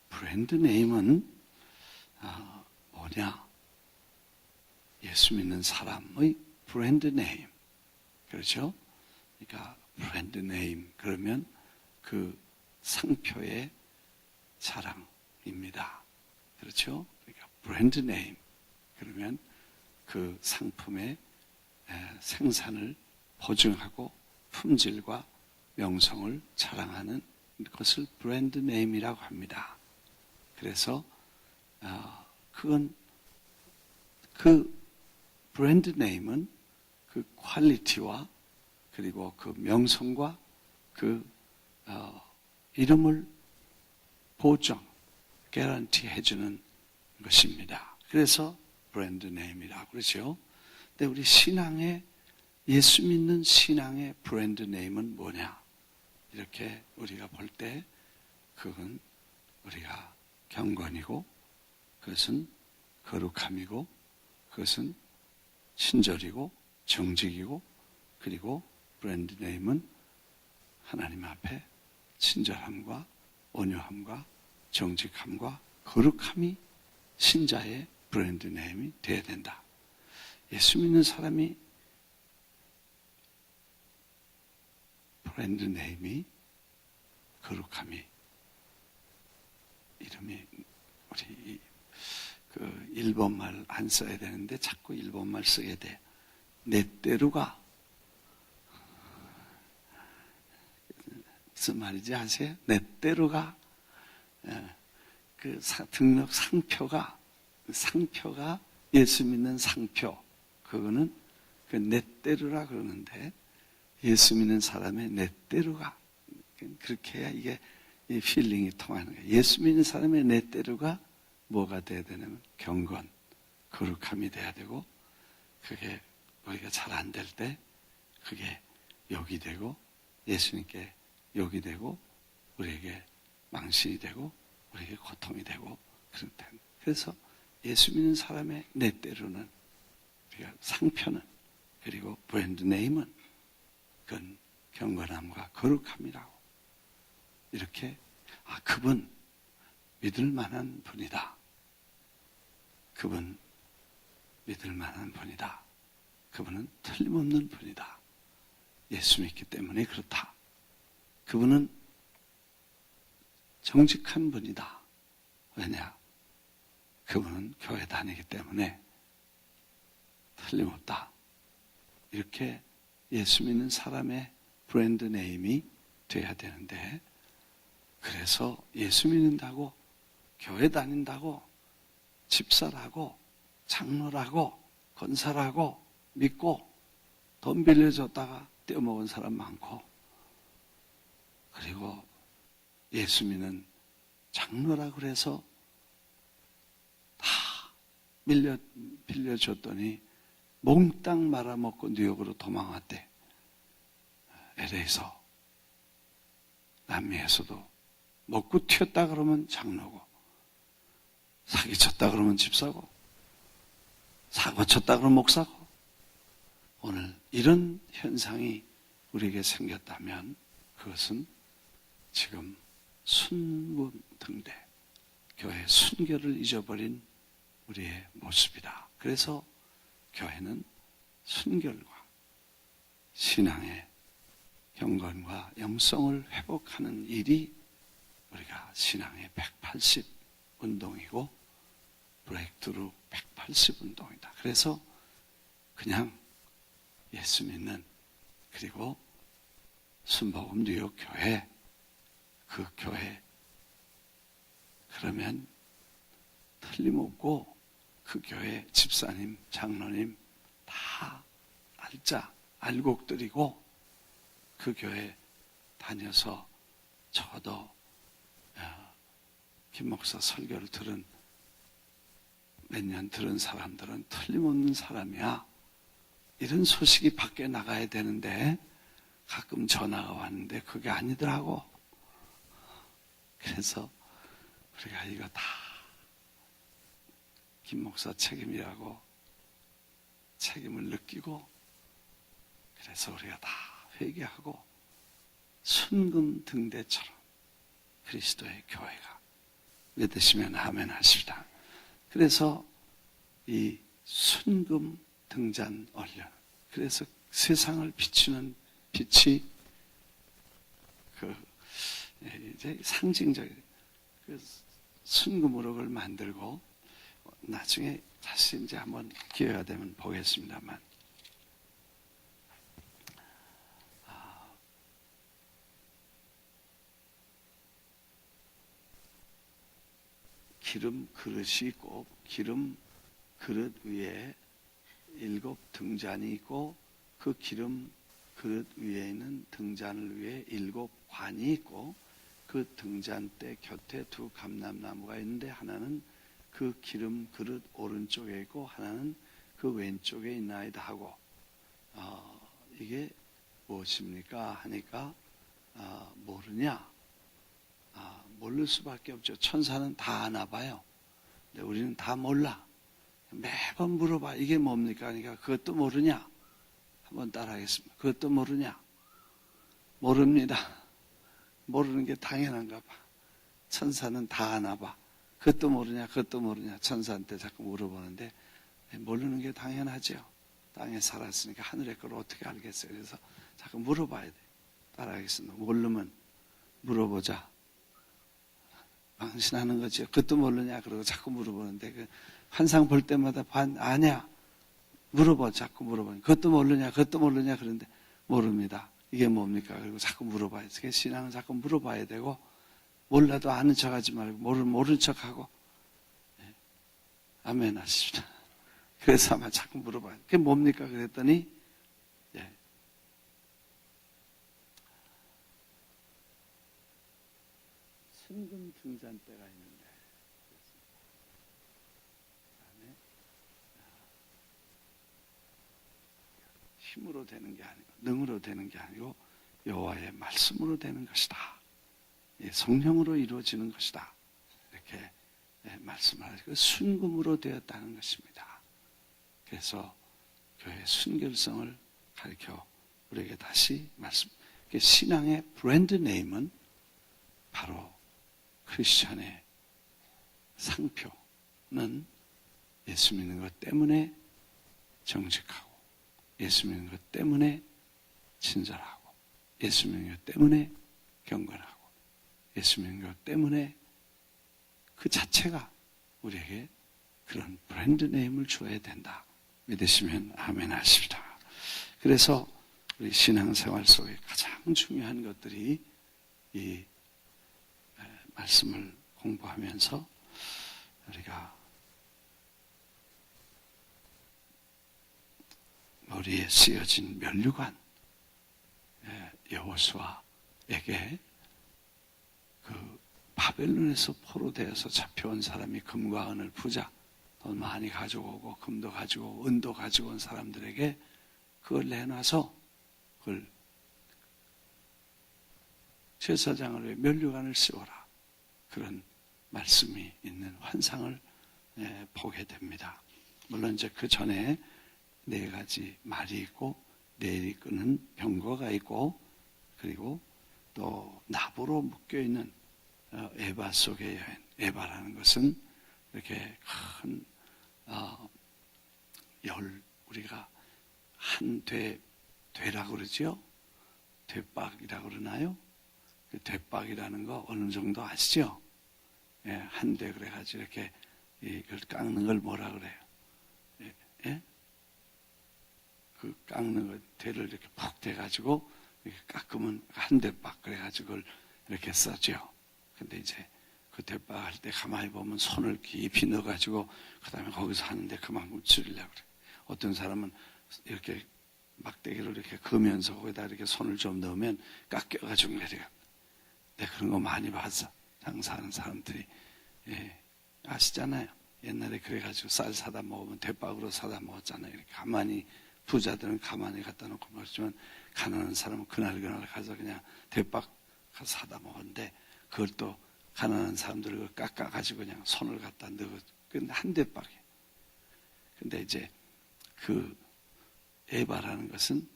브랜드 네임은 뭐냐? 예수 믿는 사람의 브랜드 네임. 그렇죠? 그러니까 브랜드 네임 그러면 그 상표의 자랑입니다. 그렇죠? 그러니까 브랜드 네임 그러면 그 상품의 생산을 보증하고 품질과 명성을 자랑하는 것을 브랜드 네임이라고 합니다. 그래서 그건 그 브랜드 네임은 그 퀄리티와 그리고 그 명성과 그 이름을 보장, 개런티 해주는 것입니다. 그래서 브랜드 네임이라고 그러죠. 근데 우리 신앙의 예수 믿는 신앙의 브랜드 네임은 뭐냐? 이렇게 우리가 볼 때 그건 우리가 경건이고 그것은 거룩함이고 그것은 친절이고 정직이고 그리고 브랜드 네임은 하나님 앞에 친절함과 온유함과 정직함과 거룩함이 신자의 브랜드 네임이 되어야 된다. 예수 믿는 사람이 브랜드 네임이 거룩함이 이름이 우리 그 일본말 안 써야 되는데 자꾸 일본말 쓰게 돼. 내 때로가 무슨 말인지 아세요? 내 때로가 그 등록 상표가 예수 믿는 상표 그거는 그 내 때로라 그러는데 예수 믿는 사람의 내 때로가 그렇게 해야 이게 이 필링이 통하는 거예요. 예수 믿는 사람의 내 때로가 뭐가 돼야 되냐면 경건, 거룩함이 돼야 되고 그게 우리가 잘 안 될 때 그게 욕이 되고 예수님께 욕이 되고 우리에게 망신이 되고 우리에게 고통이 되고 그렇다. 그래서 예수 믿는 사람의 내 때로는 우리가 상표는 그리고 브랜드 네임은 그건 경건함과 거룩함이라고 이렇게 그분 믿을 만한 분이다. 그분 믿을 만한 분이다. 그분은 틀림없는 분이다. 예수 믿기 때문에 그렇다. 그분은 정직한 분이다. 왜냐? 그분은 교회 다니기 때문에 틀림없다. 이렇게 예수 믿는 사람의 브랜드 네임이 돼야 되는데, 그래서 예수 믿는다고, 교회 다닌다고, 집사라고, 장로라고, 권사라고 믿고 돈 빌려줬다가 떼어먹은 사람 많고, 그리고 예수 믿는 장로라고 그래서 다 빌려줬더니 몽땅 말아먹고 뉴욕으로 도망왔대. LA에서, 남미에서도 먹고 튀었다 그러면 장로고, 사기쳤다 그러면 집사고, 사고쳤다 그러면 목사고. 오늘 이런 현상이 우리에게 생겼다면 그것은 지금 순금등대, 교회의 순결을 잊어버린 우리의 모습이다. 그래서 교회는 순결과 신앙의 경건과 영성을 회복하는 일이 우리가 신앙의 180 운동이고 브레이크트루 180 운동이다. 그래서 그냥 예수 믿는, 그리고 순복음 뉴욕 교회, 그 교회, 그러면 틀림없고 그 교회 집사님, 장로님 다 날짜 알곡들이고, 그 교회 다녀서 적어도 김 목사 설교를 들은, 몇 년 들은 사람들은 틀림없는 사람이야. 이런 소식이 밖에 나가야 되는데 가끔 전화가 왔는데 그게 아니더라고. 그래서 우리가 이거 다 김 목사 책임이라고 책임을 느끼고, 그래서 우리가 다 회개하고 순금등대처럼 그리스도의 교회가 믿으시면 아멘 하십니다. 그래서 이 순금 등잔 얼려, 그래서 세상을 비추는 빛이 이제 상징적 순금으로 그걸 만들고, 나중에 다시 이제 한번 기회가 되면 보겠습니다만, 기름 그릇이 있고, 기름 그릇 위에 7 등잔이 있고, 그 기름 그릇 위에는 등잔을 위해 7 관이 있고, 그 등잔대 곁에 2 감람나무가 있는데, 하나는 그 기름 그릇 오른쪽에 있고 하나는 그 왼쪽에 있나이다 하고, 이게 무엇입니까 하니까 모르냐? 모를 수밖에 없죠. 천사는 다 아나 봐요. 근데 우리는 다 몰라. 매번 물어봐. 이게 뭡니까? 그러니까 그것도 모르냐? 한번 따라하겠습니다. 그것도 모르냐? 모릅니다. 모르는 게 당연한가 봐. 천사는 다 아나 봐. 그것도 모르냐? 그것도 모르냐? 천사한테 자꾸 물어보는데, 모르는 게 당연하죠. 땅에 살았으니까 하늘의 걸 어떻게 알겠어요? 그래서 자꾸 물어봐야 돼. 따라하겠습니다. 모르면 물어보자. 망신하는 거죠. 그것도 모르냐? 그러고 자꾸 물어보는데, 그 환상 볼 때마다 아냐? 물어봐. 자꾸 물어보니. 그것도 모르냐? 그것도 모르냐? 그런데 모릅니다. 이게 뭡니까? 그리고 자꾸 물어봐야 돼. 신앙은 자꾸 물어봐야 되고, 몰라도 아는 척 하지 말고, 모른 척 하고. 아멘 하십시다. 그래서 아마 자꾸 물어봐요. 그게 뭡니까? 그랬더니, 순금 등잔대가 있는데, 그다음에 힘으로 되는 게 아니고, 능으로 되는 게 아니고, 여호와의 말씀으로 되는 것이다. 성령으로 이루어지는 것이다. 이렇게 말씀을 하시고, 순금으로 되었다는 것입니다. 그래서 교회의 순결성을 가르쳐 우리에게 다시 말씀. 신앙의 브랜드 네임은 바로 크리스천의 상표는 예수 믿는 것 때문에 정직하고, 예수 믿는 것 때문에 친절하고, 예수 믿는 것 때문에 경건하고, 예수 믿는 것 때문에 그 자체가 우리에게 그런 브랜드 네임을 줘야 된다. 믿으시면 아멘 하십시다. 그래서 우리 신앙생활 속에 가장 중요한 것들이 이 말씀을 공부하면서 우리가 머리에 쓰여진 면류관, 여호수아에게 그 바벨론에서 포로되어서 잡혀온 사람이 금과 은을 부자, 돈 많이 가져오고 금도 가지고 은도 가지고 온 사람들에게 그걸 내놔서 그걸 제사장을 위해 면류관을 씌워라. 그런 말씀이 있는 환상을 보게 됩니다. 물론 이제 그 전에 4가지 말이 있고 내리 끄는 병거가 있고 그리고 또 납으로 묶여있는 에바 속의 여인. 에바라는 것은 이렇게 큰 우리가 한 되라고 그러죠? 되박이라고 그러나요? 그 되박이라는 거 어느 정도 아시죠? 한 대 그래가지고 이렇게 이걸 깎는 걸 뭐라 그래요? 그 깎는 거 대를 이렇게 푹 대가지고 이렇게 깎으면 한 대박 그래가지고 그걸 이렇게 써죠. 근데 이제 그 대박 할 때 가만히 보면 손을 깊이 넣어가지고 그 다음에 거기서 하는데 그만큼 줄이려고 그래. 어떤 사람은 이렇게 막대기로 이렇게 그으면서 거기다 이렇게 손을 좀 넣으면 깎여가지고 내려가. 내가 그런 거 많이 봤어. 장사하는 사람들이. 아시잖아요. 옛날에 그래가지고 쌀 사다 먹으면 대박으로 사다 먹었잖아요. 이렇게 가만히 부자들은 가만히 갖다 놓고 먹지만 가난한 사람은 그날 가서 그냥 대박 가서 사다 먹었는데 그걸 또 가난한 사람들을 깎아가지고 그냥 손을 갖다 넣어. 근데 한 대박이에요. 근데 이제 그 에바라는 것은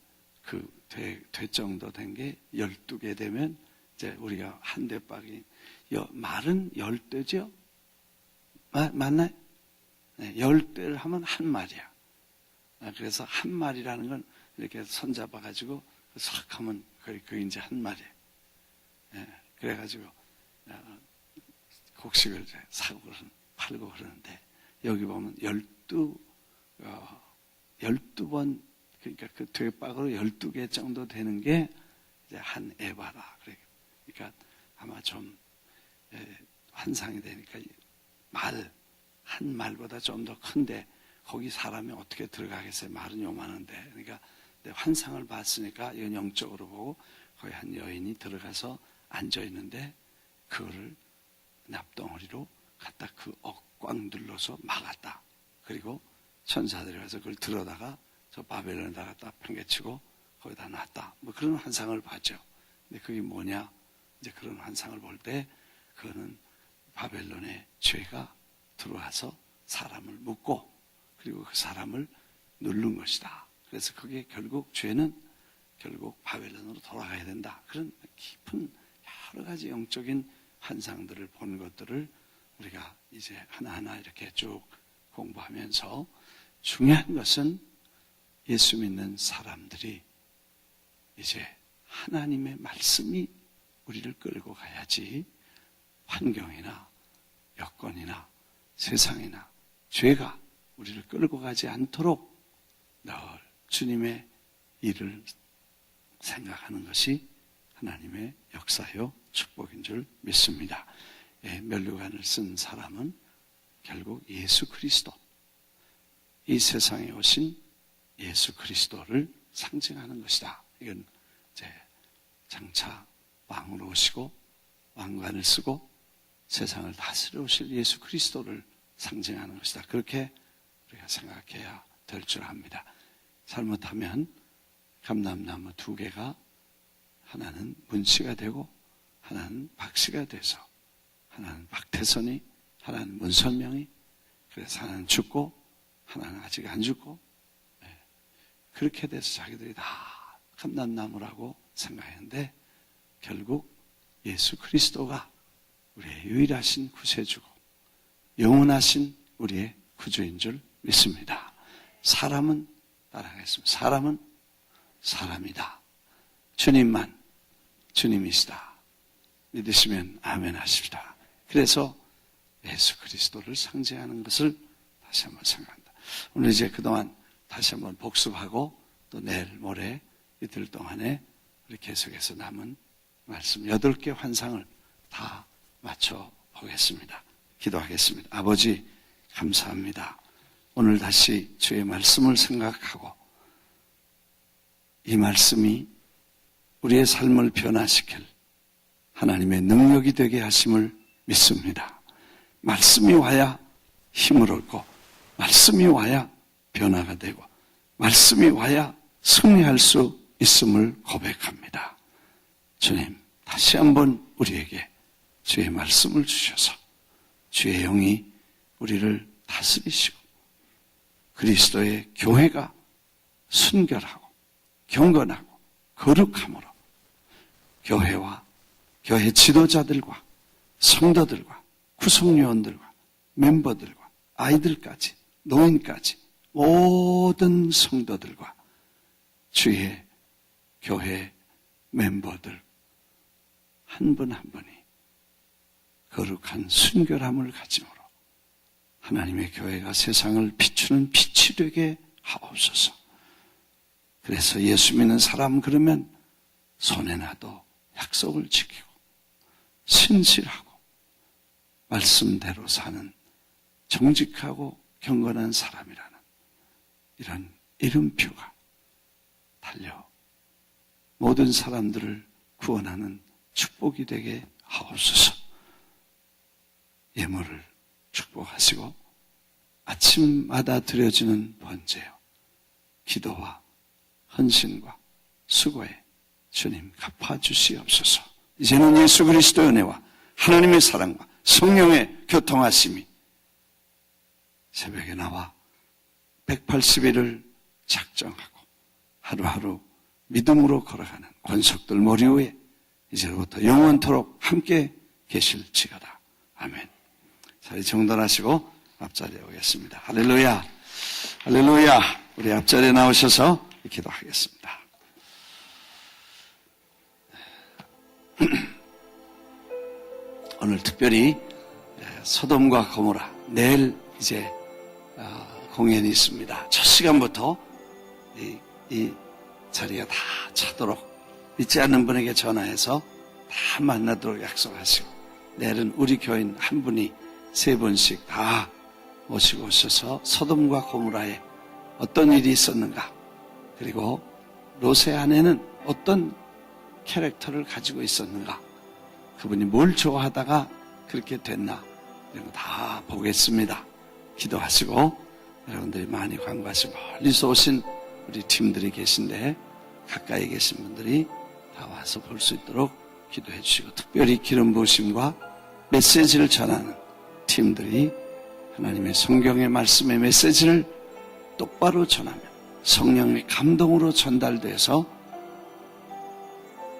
그 되 정도 된 게 12개 되면 이제 우리가 한 대박이 말은 10대죠? 맞나요? 네, 10대를 하면 한 말이야. 그래서 한 말이라는 건 이렇게 손잡아가지고 싹 하면 그 이제 한 말이에요. 그래가지고 곡식을 사고 팔고 그러는데 여기 보면 12번 그러니까 그 되박으로 12개 정도 되는 게 이제 한 에바라. 그러니까 아마 좀 환상이 되니까 한 말보다 좀 더 큰데 거기 사람이 어떻게 들어가겠어요? 말은 요만한데. 그러니까 환상을 봤으니까 이건 영적으로 보고 거기 한 여인이 들어가서 앉아 있는데 그거를 납덩어리로 갖다 그 꽉 눌러서 막았다. 그리고 천사들이 와서 그걸 들어다가 저 바벨론에다 갖다 팽개치고 거기다 놨다. 뭐 그런 환상을 봤죠. 근데 그게 뭐냐? 이제 그런 환상을 볼 때 그거는 바벨론의 죄가 들어와서 사람을 묶고 그리고 그 사람을 누른 것이다. 그래서 그게 죄는 결국 바벨론으로 돌아가야 된다. 그런 깊은 여러 가지 영적인 환상들을 본 것들을 우리가 이제 하나하나 이렇게 쭉 공부하면서 중요한 것은 예수 믿는 사람들이 이제 하나님의 말씀이 우리를 끌고 가야지 환경이나 여건이나 세상이나 죄가 우리를 끌고 가지 않도록 늘 주님의 일을 생각하는 것이 하나님의 역사요 축복인 줄 믿습니다. 면류관을 쓴 사람은 결국 예수 그리스도, 이 세상에 오신 예수 그리스도를 상징하는 것이다. 이건 이제 장차 왕으로 오시고 왕관을 쓰고 세상을 다스려 오실 예수 그리스도를 상징하는 것이다. 그렇게 우리가 생각해야 될 줄 압니다. 잘못하면 감람나무 2개가 하나는 문씨가 되고 하나는 박씨가 돼서 하나는 박태선이 하나는 문선명이 그래서 하나는 죽고 하나는 아직 안 죽고 그렇게 돼서 자기들이 다 감람나무라고 생각했는데 결국 예수 그리스도가 우리의 유일하신 구세주고 영원하신 우리의 구주인 줄 믿습니다. 사람은 따라가겠습니다. 사람은 사람이다. 주님만 주님이시다. 믿으시면 아멘 하십시다. 그래서 예수 그리스도를 상징하는 것을 다시 한번 생각한다. 오늘 이제 그동안 다시 한번 복습하고 또 내일 모레 이틀 동안에 우리 계속해서 남은 말씀 8개 환상을 다 맞춰 보겠습니다. 기도하겠습니다. 아버지 감사합니다. 오늘 다시 주의 말씀을 생각하고 이 말씀이 우리의 삶을 변화시킬 하나님의 능력이 되게 하심을 믿습니다. 말씀이 와야 힘을 얻고 말씀이 와야 변화가 되고 말씀이 와야 승리할 수 있음을 고백합니다. 주님, 다시 한번 우리에게 주의 말씀을 주셔서 주의 영이 우리를 다스리시고 그리스도의 교회가 순결하고 경건하고 거룩함으로 교회와 교회 지도자들과 성도들과 구성요원들과 멤버들과 아이들까지 노인까지 모든 성도들과 주의 교회 멤버들 한 분 한 분이 거룩한 순결함을 가짐으로 하나님의 교회가 세상을 비추는 빛이 되게 하옵소서. 그래서 예수 믿는 사람 그러면 손에 나도 약속을 지키고 신실하고 말씀대로 사는 정직하고 경건한 사람이라는 이런 이름표가 달려 모든 사람들을 구원하는 축복이 되게 하옵소서. 예물을 축복하시고 아침마다 드려지는 번제요 기도와 헌신과 수고에 주님 갚아주시옵소서. 이제는 예수 그리스도의 은혜와 하나님의 사랑과 성령의 교통하심이 새벽에 나와 180일을 작정하고 하루하루 믿음으로 걸어가는 권속들 머리 위에 이제부터 영원토록 함께 계실지어다. 아멘. 자리 정돈하시고 앞자리에 오겠습니다. 할렐루야. 할렐루야. 우리 앞자리에 나오셔서 기도하겠습니다. 오늘 특별히 소돔과 고모라 내일 이제 공연이 있습니다. 첫 시간부터 이 자리가 다 차도록 잊지 않는 분에게 전화해서 다 만나도록 약속하시고 내일은 우리 교인 한 분이 3분씩 다 모시고 오셔서 소돔과 고모라에 어떤 일이 있었는가 그리고 롯의 아내는 어떤 캐릭터를 가지고 있었는가 그분이 뭘 좋아하다가 그렇게 됐나 이런 거 다 보겠습니다. 기도하시고 여러분들이 많이 관과하시고 멀리서 오신 우리 팀들이 계신데 가까이 계신 분들이 다 와서 볼 수 있도록 기도해 주시고 특별히 기름 부으심과 메시지를 전하는 팀들이 하나님의 성경의 말씀의 메시지를 똑바로 전하면 성령의 감동으로 전달돼서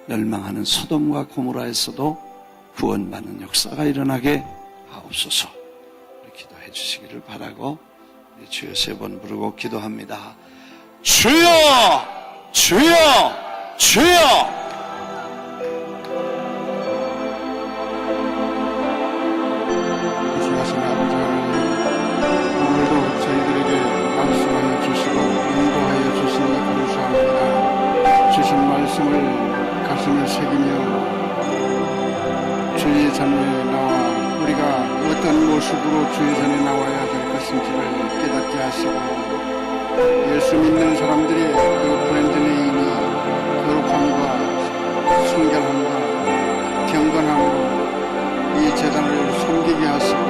멸망하는 소돔과 고모라에서도 구원받는 역사가 일어나게 하옵소서. 기도해 주시기를 바라고 주여 3번 부르고 기도합니다. 주여! 주여! 주여! 주하신 아버지 하나님, 오늘도 저희들에게 말씀하여 주시고 인도하여 주시니 감사합니다. 주신 말씀을 가슴에 새기며 주의 전에 나와 우리가 어떤 모습으로 주의 전에 나와야 될 것인지를 깨닫게 하시고 예수 믿는 사람들이 그 브랜드 네임이 거룩함과 순결함과 경건함으로 이 재단을 섬기게 하시고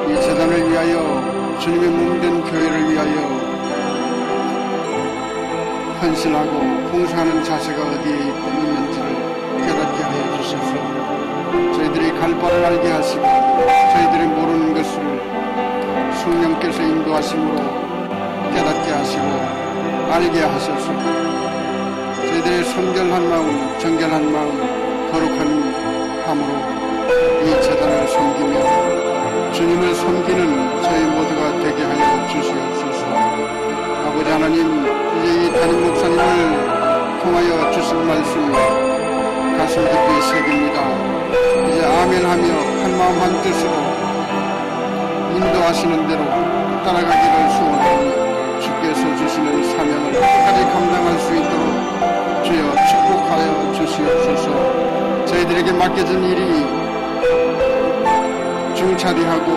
이 재단을 위하여 주님의 몸된 교회를 위하여 헌신하고 봉사하는 자세가 어디에 있는지를 깨닫게 하여 주셔서 저희들이 갈 바를 알게 하시고 저희들이 모르는 것을 성령께서 인도하심으로 깨닫게 하시고 알게 하셔서 저희들의 순결한 마음, 정결한 마음, 거룩한 함으로 이 재단을 섬기며 주님을 섬기는 저희 모두가 되게 하여 주시옵소서. 아버지 하나님, 이제 이 담임 목사님을 통하여 주신 말씀이 가슴 깊이 새깁니다. 이제 아멘하며 한마음 한뜻으로 인도하시는 대로 따라가기를 소원하며 주께서 주시는 사명을 끝까지 감당할 수 있도록 주여 축복하여 주시옵소서. 저희들에게 맡겨진 일이 중차대하고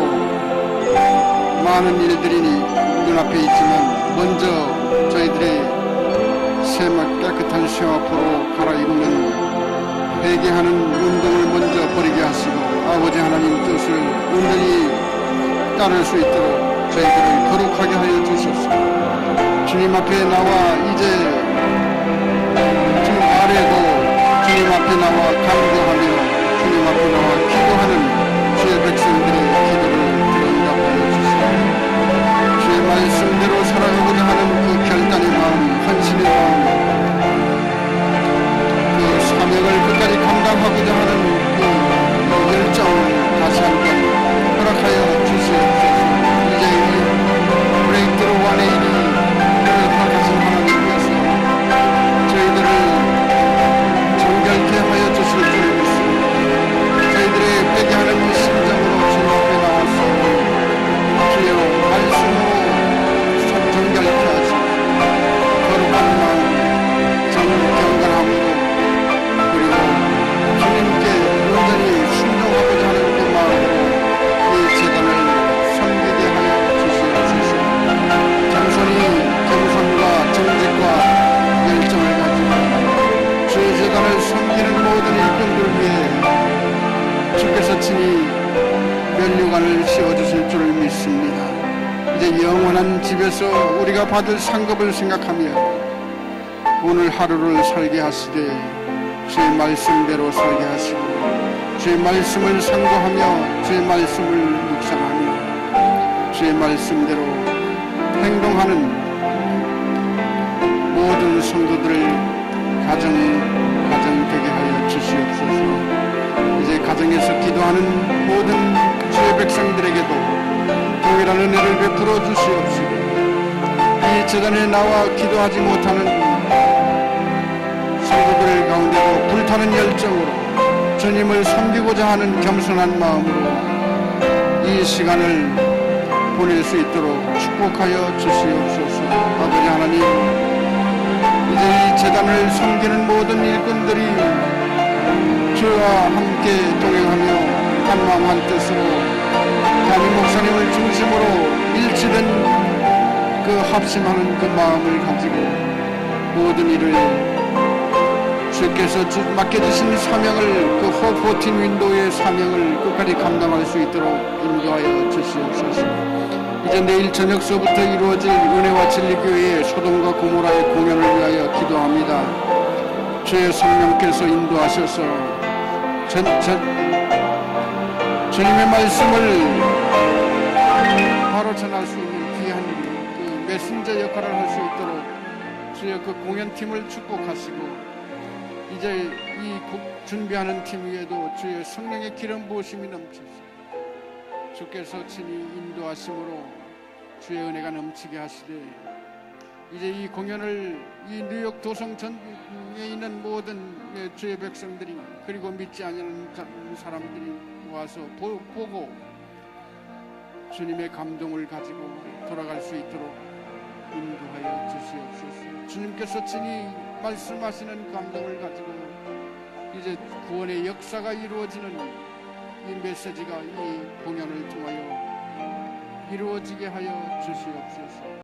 많은 일들이 눈앞에 있지만 먼저 저희들의 깨끗한 쇠화포로 갈아입는 회개하는 운동을 먼저 벌이게 하시고 아버지 하나님 뜻을 온전히 따를 수 있도록 저희들을 거룩하게 하여 주소서. 주님 앞에 나와 이제 주님 아래고 주님 앞에 나와 간구하며 주님 앞에 나와 기도하는 주의 백성들의 기도를 응답하여 주시고 주의 말씀대로 살아가고자 하는 그 결단의 마음, 헌신의 마음, 그 사명을 끝까지 감당하고자 하는 그 열정을 다시 한번 허락하여 주시옵소서. 이제 이 브레이크로 안에 일이 허락하신 하나님께서 저희들을 정결케 하여 주실 줄 믿습니다. 저희들의 회개하는 심정으로 주님 앞에 나와서 주여 말씀으로 정결케 하시고 거룩한 마음, 경건함으로 그리고 주님께 온전히 순종하고자 하는 그 마음으로 이 재단을 섬기게 하여 주시옵소서. 겸손과 정직과 열정을 가지고 주의 재단을 섬기는 모든 일꾼들 위해 주께서 친히 면류관을 씌워주실 줄을 믿습니다. 이제 영원한 집에서 우리가 받을 상급을 생각하며 오늘 하루를 살게 하시되 주의 말씀대로 살게 하시고 주의 말씀을 상고하며 주의 말씀을 묵상하며 주의 말씀대로 행동하는 모든 성도들을 가정 되게 하여 주시옵소서. 이제 가정에서 기도하는 모든 주의 백성들에게도 동일한 은혜를 베풀어 주시옵시고 이 재단에 나와 기도하지 못하는 성도들 가운데도 불타는 열정으로 주님을 섬기고자 하는 겸손한 마음으로 이 시간을 보낼 수 있도록 축복하여 주시옵소서. 아버지 하나님, 이제 이 재단을 섬기는 모든 일꾼들이 주와 함께 동행하며 한마음 한뜻으로 담임 목사님을 중심으로 일치된 그 합심하는 그 마음을 가지고 모든 일을 주께서 맡겨주신 사명을 그 호포틴 윈도우의 사명을 끝까지 감당할 수 있도록 인도하여 주시옵소서. 이제 내일 저녁서부터 이루어질 은혜와 진리교회의 소돔과 고모라의 공연을 위하여 기도합니다. 주의 성령께서 인도하셔서 주님의 말씀을 바로 전할 수 있는 귀한 그 메신저 역할을 할 수 있도록 주의 그 공연팀을 축복하시고 이제 이 준비하는 팀 위에도 주의 성령의 기름 부으심이 넘쳐서 주께서 친히 인도하심으로 주의 은혜가 넘치게 하시되 이제 이 공연을 이 뉴욕 도성 전에 있는 모든 주의 백성들이 그리고 믿지 않는 사람들이 와서 보고 주님의 감동을 가지고 돌아갈 수 있도록 인도하여 주시옵소서. 주님께서 친히 말씀하시는 감동을 가지고 이제 구원의 역사가 이루어지는 이 메시지가 이 공연을 통하여 이루어지게 하여 주시옵소서.